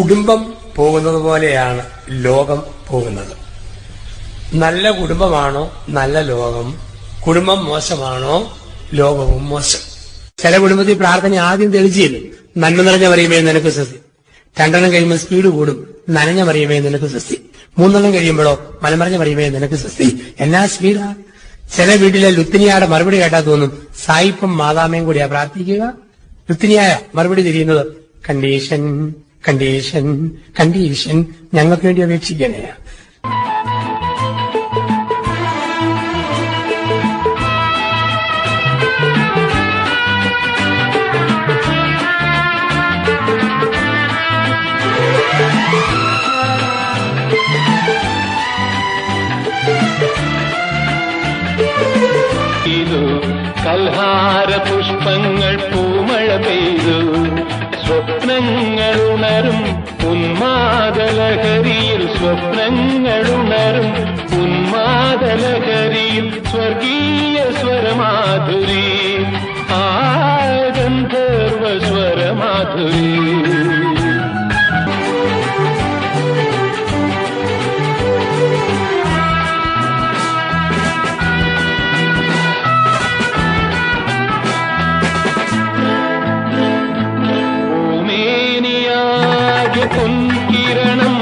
കുടുംബം പോകുന്നത് പോലെയാണ് ലോകം പോകുന്നത്. നല്ല കുടുംബമാണോ നല്ല ലോകം, കുടുംബം മോശമാണോ ലോകവും മോശം. ചില കുടുംബത്തിൽ പ്രാർത്ഥന ആദ്യം തെളിച്ചില്ല, നന്മ നിറഞ്ഞ മറിയുമേ നിനക്ക് സ്വസ്തി. രണ്ടെണ്ണം കഴിയുമ്പോൾ സ്പീഡ് കൂടും, നനഞ്ഞ മറിയുമേ നിനക്ക് സ്വസ്തി. മൂന്നെണ്ണം കഴിയുമ്പോഴോ മലമറിഞ്ഞ മറിയുമേ നിനക്ക് സ്വസ്തി. എന്നാ സ്പീഡാ. ചില വീട്ടിലെ ലുത്തിനിയാടെ മറുപടി കേട്ടാ തോന്നും സായിപ്പും മാതാമയും കൂടിയാ പ്രാർത്ഥിക്കുക. ലുത്തിനിയായ മറുപടി തിരിയുന്നത് കണ്ടീഷൻ കണ്ടീഷൻ കണ്ടീഷൻ, ഞങ്ങൾക്ക് വേണ്ടി അപേക്ഷിക്കണേ. കൽഹാര പുഷ്പങ്ങൾ പൂമഴ പെയ്തു, സ്വപ്നങ്ങളുണരും ഉന്മാദലഹരിയിൽ, സ്വപ്നങ്ങളുണരും ഉന്മാദലഹരിയിൽ, സ്വർഗീയ സ്വരമാധുരി, ആ ഗന്ധർവ സ്വരമാധുരി. പൊൻകിരണം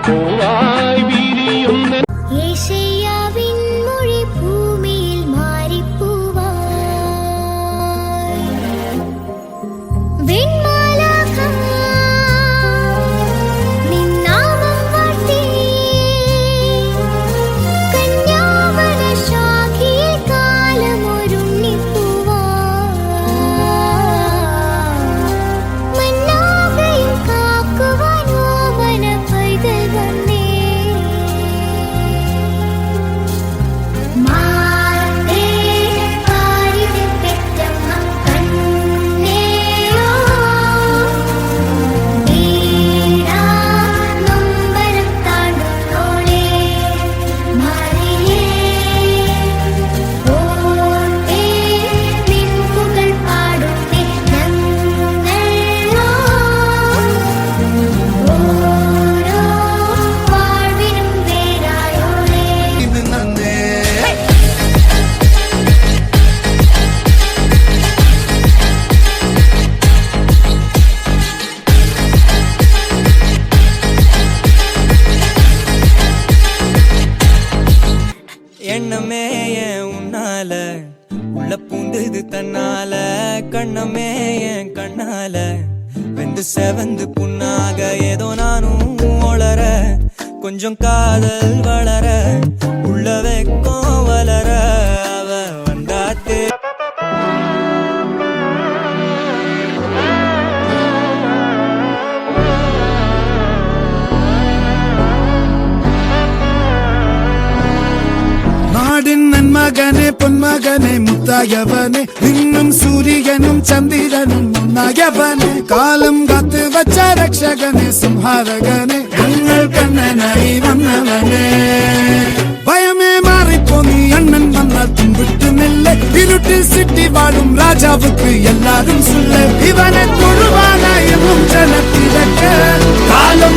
പൂവായി വിരിയുന്ന യേശയ്യാവിൻ മൊഴി ഭൂമിയിൽ മാറിപ്പൂവായി, വെണ്മാലാഖ നിൻ നാമം വാഴ്ത്തി, കന്യാവന ശാഖയിൽ കാലമൊരുണ്ണിപ്പൂവായി, മന്നാകയും കാക്കുവാൻ ഓമന പൈതൽ വന്നേ. മാതേ പാരിവിൻ പെറ്റമ്മ കണ്ണേയോ, ഈരാ നൊമ്പരം താണ്ടുന്നോളേ മറിയേ, ഓർത്തേ നിൻ പുകൾ പാടുന്നേ ഞങ്ങളോ, ഓരോ വാഴ്വിനും വേരായോളേ. எண்ணமே என் உன்னால உள்ள பூந்தது தன்னால, கண்ணமே என் கண்ணால வெந்து செவந்து புண்ணாக, ஏதோ நானும் ஒளர கொஞ்சம் காதல் வளர, உள்ள வெக்கம் வளர அவ வந்தாத்தே. നാടിൻ നന്മകനെ പൊന്മകനെ മുത്തായവനെ, നിന്നും സൂര്യനും ചന്ദ്രനും ഒന്നായവനെ, കാലം കാത്ത് വച്ച രക്ഷകനെ സംഹാരകനെ, ഞങ്ങൾ കണ്ണനായി വന്നവനെ. ഭയമേ മാറിപ്പോ നീ അണ്ണൻ വന്നാൽ തുമ്പിട്ടുന്നില്ല, ഇരുട്ടിൽ സിറ്റി വാഴും രാജാവുക്ക് എല്ലാരും സുല്ല, ഇവനെ തൊഴുവാനായും ജനത്തിരക്ക് കാലം